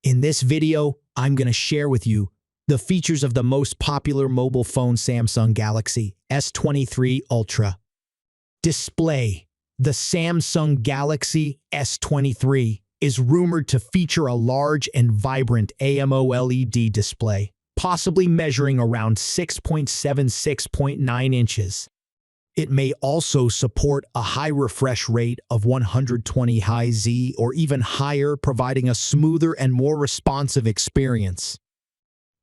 In this video, I'm going to share with you the features of the most popular mobile phone Samsung Galaxy S23 Ultra. Display. The Samsung Galaxy S23 is rumored to feature a large and vibrant AMOLED display, possibly measuring around 6.76.9 inches. It may also support a high refresh rate of 120 Hz or even higher, providing a smoother and more responsive experience.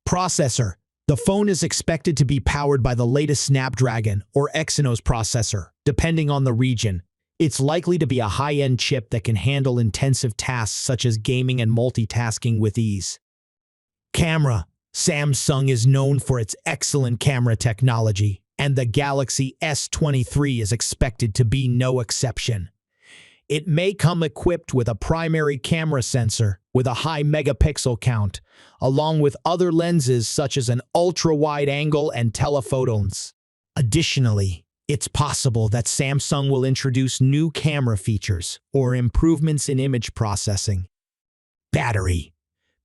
Processor. The phone is expected to be powered by the latest Snapdragon or Exynos processor, depending on the region. It's likely to be a high-end chip that can handle intensive tasks such as gaming and multitasking with ease. Camera. Samsung is known for its excellent camera technology, and the Galaxy S23 is expected to be no exception. It may come equipped with a primary camera sensor with a high megapixel count, along with other lenses such as an ultra-wide angle and telephotos. Additionally, it's possible that Samsung will introduce new camera features or improvements in image processing. Battery.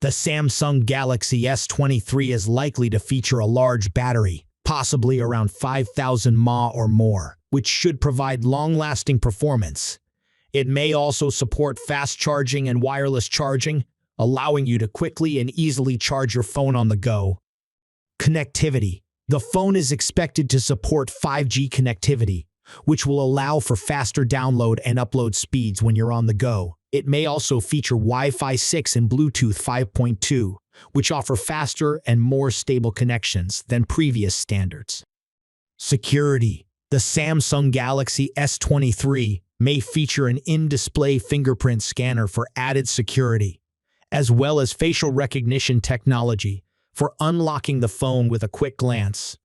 The Samsung Galaxy S23 is likely to feature a large battery, possibly around 5,000 mAh or more, which should provide long-lasting performance. It may also support fast charging and wireless charging, allowing you to quickly and easily charge your phone on the go. Connectivity. The phone is expected to support 5G connectivity, which will allow for faster download and upload speeds when you're on the go. It may also feature Wi-Fi 6 and Bluetooth 5.2, which offer faster and more stable connections than previous standards. Security. The Samsung Galaxy S23 may feature an in-display fingerprint scanner for added security, as well as facial recognition technology for unlocking the phone with a quick glance.